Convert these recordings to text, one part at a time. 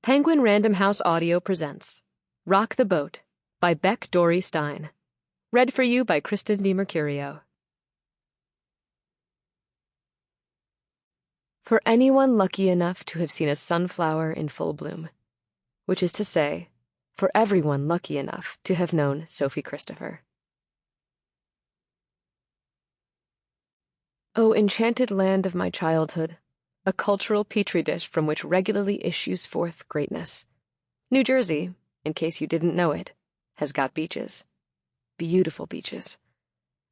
Penguin Random House Audio presents Rock the Boat by Beck Dorey-Stein. Read for you by Kristen Dimercurio. For anyone lucky enough to have seen a sunflower in full bloom, which is to say, for everyone lucky enough to have known Sophie Christopher. O enchanted land of my childhood, a cultural petri dish from which regularly issues forth greatness. New Jersey, in case you didn't know it, has got beaches. Beautiful beaches.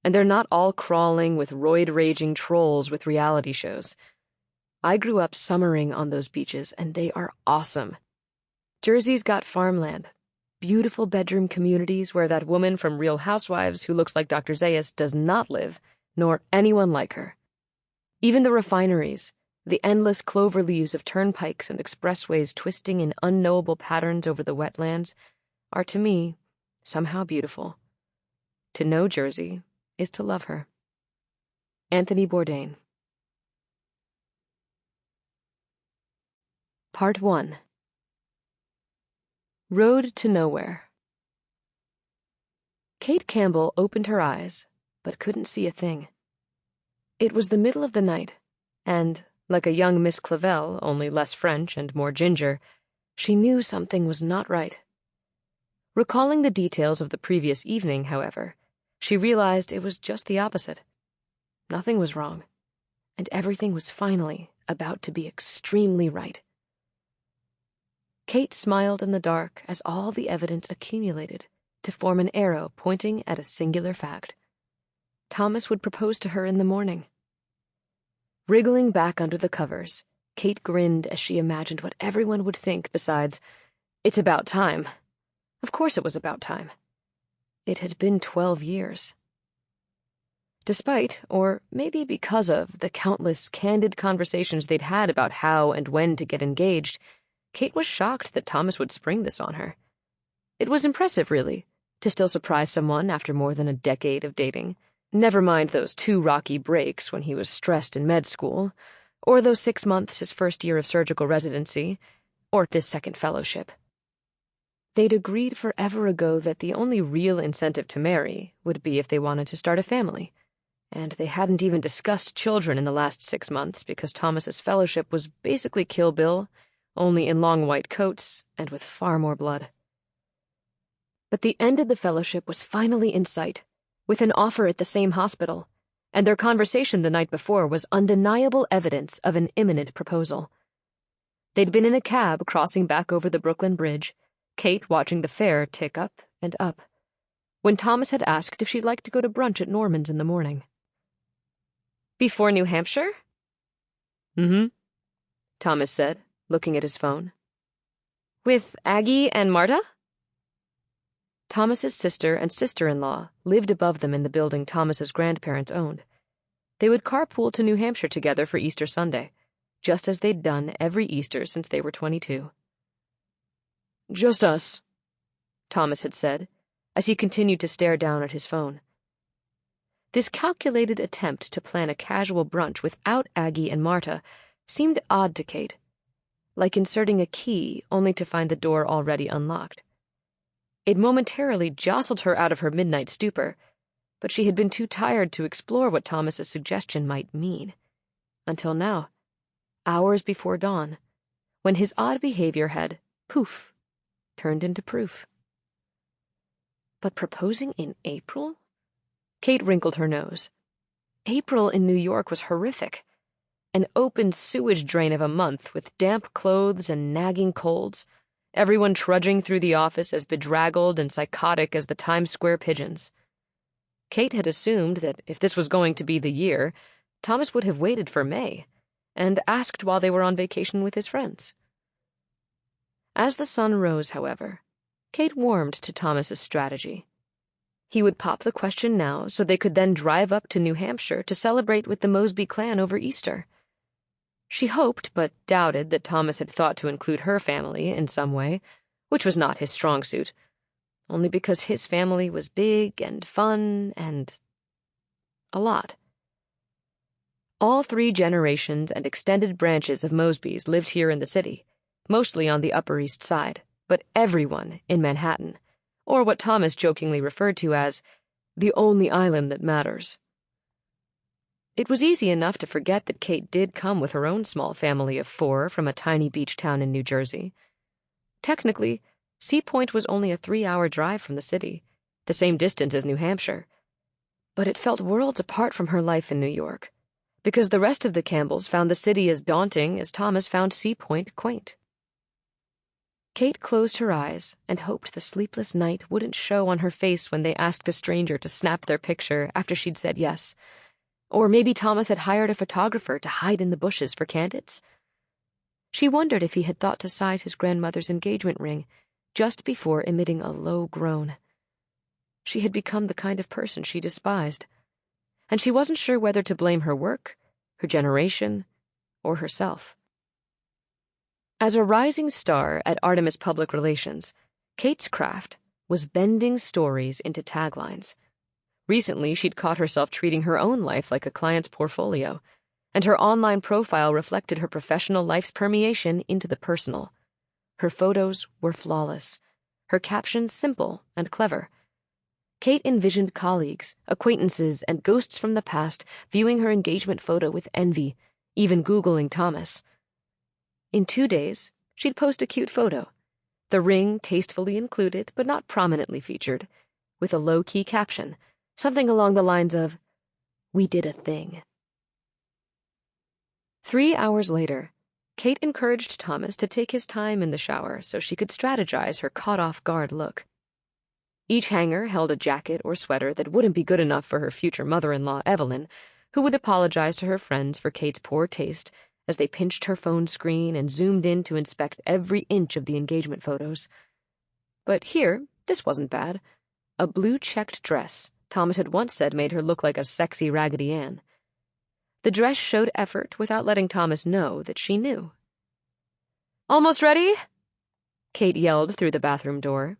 And they're not all crawling with roid-raging trolls with reality shows. I grew up summering on those beaches, and they are awesome. Jersey's got farmland, beautiful bedroom communities where that woman from Real Housewives who looks like Dr. Zayas does not live, nor anyone like her. Even the refineries, the endless clover leaves of turnpikes and expressways twisting in unknowable patterns over the wetlands, are to me somehow beautiful. To know Jersey is to love her. Anthony Bourdain. Part 1. Road to Nowhere. Kate Campbell opened her eyes, but couldn't see a thing. It was the middle of the night, and, like a young Miss Clavel, only less French and more ginger, she knew something was not right. Recalling the details of the previous evening, however, she realized it was just the opposite. Nothing was wrong, and everything was finally about to be extremely right. Kate smiled in the dark as all the evidence accumulated to form an arrow pointing at a singular fact. Thomas would propose to her in the morning. Wriggling back under the covers, Kate grinned as she imagined what everyone would think besides, "It's about time." Of course it was about time. It had been 12 years. Despite, or maybe because of, the countless candid conversations they'd had about how and when to get engaged, Kate was shocked that Thomas would spring this on her. It was impressive, really, to still surprise someone after more than a decade of dating. Never mind those 2 rocky breaks when he was stressed in med school, or those 6 months his first year of surgical residency, or this second fellowship. They'd agreed forever ago that the only real incentive to marry would be if they wanted to start a family, and they hadn't even discussed children in the last 6 months because Thomas's fellowship was basically Kill Bill, only in long white coats and with far more blood. But the end of the fellowship was finally in sight, with an offer at the same hospital, and their conversation the night before was undeniable evidence of an imminent proposal. They'd been in a cab crossing back over the Brooklyn Bridge, Kate watching the fare tick up and up, when Thomas had asked if she'd like to go to brunch at Norman's in the morning. "Before New Hampshire?" "Mm-hmm," Thomas said, looking at his phone. "With Aggie and Marta?" Thomas's sister and sister-in-law lived above them in the building Thomas's grandparents owned. They would carpool to New Hampshire together for Easter Sunday, just as they'd done every Easter since they were 22. "Just us," Thomas had said, as he continued to stare down at his phone. This calculated attempt to plan a casual brunch without Aggie and Marta seemed odd to Kate, like inserting a key only to find the door already unlocked. It momentarily jostled her out of her midnight stupor, but she had been too tired to explore what Thomas's suggestion might mean. Until now, hours before dawn, when his odd behavior had, poof, turned into proof. But proposing in April? Kate wrinkled her nose. April in New York was horrific. An open sewage drain of a month with damp clothes and nagging colds, everyone trudging through the office as bedraggled and psychotic as the Times Square pigeons. Kate had assumed that if this was going to be the year, Thomas would have waited for May, and asked while they were on vacation with his friends. As the sun rose, however, Kate warmed to Thomas's strategy. He would pop the question now so they could then drive up to New Hampshire to celebrate with the Mosby clan over Easter. She hoped, but doubted, that Thomas had thought to include her family in some way, which was not his strong suit, only because his family was big and fun and a lot. All 3 generations and extended branches of Mosbys lived here in the city, mostly on the Upper East Side, but everyone in Manhattan, or what Thomas jokingly referred to as the only island that matters. It was easy enough to forget that Kate did come with her own small family of 4 from a tiny beach town in New Jersey. Technically, Sea Point was only a 3-hour drive from the city, the same distance as New Hampshire. But it felt worlds apart from her life in New York, because the rest of the Campbells found the city as daunting as Thomas found Sea Point quaint. Kate closed her eyes and hoped the sleepless night wouldn't show on her face when they asked a stranger to snap their picture after she'd said yes. Or maybe Thomas had hired a photographer to hide in the bushes for candidates. She wondered if he had thought to size his grandmother's engagement ring just before emitting a low groan. She had become the kind of person she despised, and she wasn't sure whether to blame her work, her generation, or herself. As a rising star at Artemis Public Relations, Kate's craft was bending stories into taglines. Recently, she'd caught herself treating her own life like a client's portfolio, and her online profile reflected her professional life's permeation into the personal. Her photos were flawless, her captions simple and clever. Kate envisioned colleagues, acquaintances, and ghosts from the past viewing her engagement photo with envy, even Googling Thomas. In 2 days, she'd post a cute photo, the ring tastefully included but not prominently featured, with a low-key caption, something along the lines of, "We did a thing." 3 hours later, Kate encouraged Thomas to take his time in the shower so she could strategize her caught-off-guard look. Each hanger held a jacket or sweater that wouldn't be good enough for her future mother-in-law, Evelyn, who would apologize to her friends for Kate's poor taste as they pinched her phone screen and zoomed in to inspect every inch of the engagement photos. But here, this wasn't bad. A blue-checked dress Thomas had once said made her look like a sexy Raggedy Ann. The dress showed effort without letting Thomas know that she knew. "Almost ready?" Kate yelled through the bathroom door.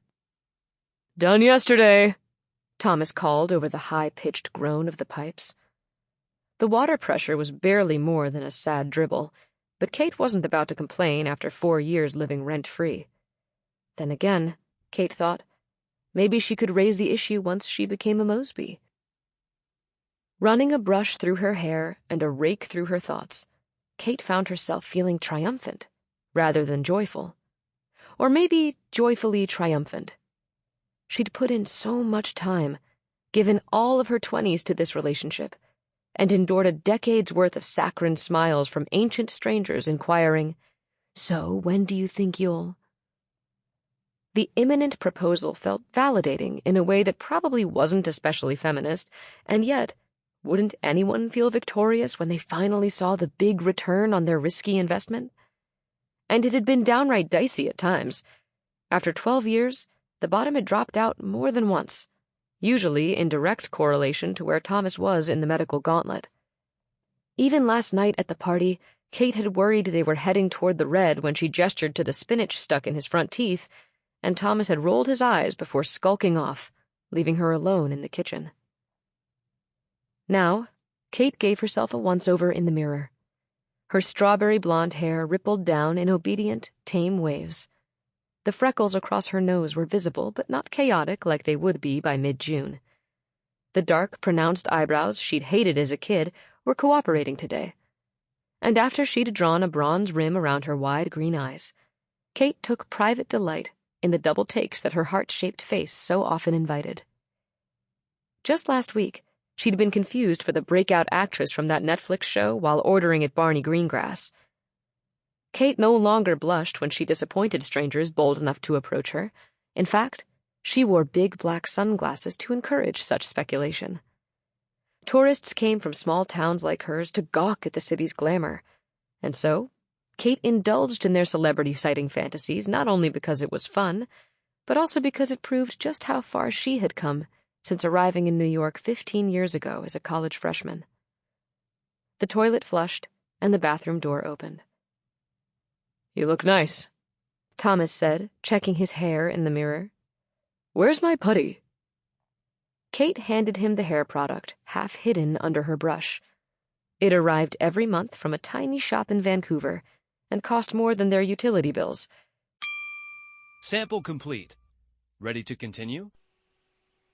"Done yesterday," Thomas called over the high-pitched groan of the pipes. The water pressure was barely more than a sad dribble, but Kate wasn't about to complain after 4 years living rent-free. Then again, Kate thought, maybe she could raise the issue once she became a Mosby. Running a brush through her hair and a rake through her thoughts, Kate found herself feeling triumphant rather than joyful. Or maybe joyfully triumphant. She'd put in so much time, given all of her 20s to this relationship, and endured a decade's worth of saccharine smiles from ancient strangers inquiring, "So, when do you think you'll—" The imminent proposal felt validating in a way that probably wasn't especially feminist, and yet, wouldn't anyone feel victorious when they finally saw the big return on their risky investment? And it had been downright dicey at times. After 12 years, the bottom had dropped out more than once, usually in direct correlation to where Thomas was in the medical gauntlet. Even last night at the party, Kate had worried they were heading toward the red when she gestured to the spinach stuck in his front teeth, and Thomas had rolled his eyes before skulking off, leaving her alone in the kitchen. Now, Kate gave herself a once-over in the mirror. Her strawberry blonde hair rippled down in obedient, tame waves. The freckles across her nose were visible, but not chaotic like they would be by mid-June. The dark, pronounced eyebrows she'd hated as a kid were cooperating today. And after she'd drawn a bronze rim around her wide green eyes, Kate took private delight in the double takes that her heart-shaped face so often invited. Just last week, she'd been confused for the breakout actress from that Netflix show while ordering at Barney Greengrass. Kate no longer blushed when she disappointed strangers bold enough to approach her. In fact, she wore big black sunglasses to encourage such speculation. Tourists came from small towns like hers to gawk at the city's glamour, and so Kate indulged in their celebrity sighting fantasies not only because it was fun, but also because it proved just how far she had come since arriving in New York 15 years ago as a college freshman. The toilet flushed, and the bathroom door opened. "You look nice," Thomas said, checking his hair in the mirror. "Where's my putty?" Kate handed him the hair product, half hidden under her brush. It arrived every month from a tiny shop in Vancouver, and cost more than their utility bills. Sample complete. Ready to continue?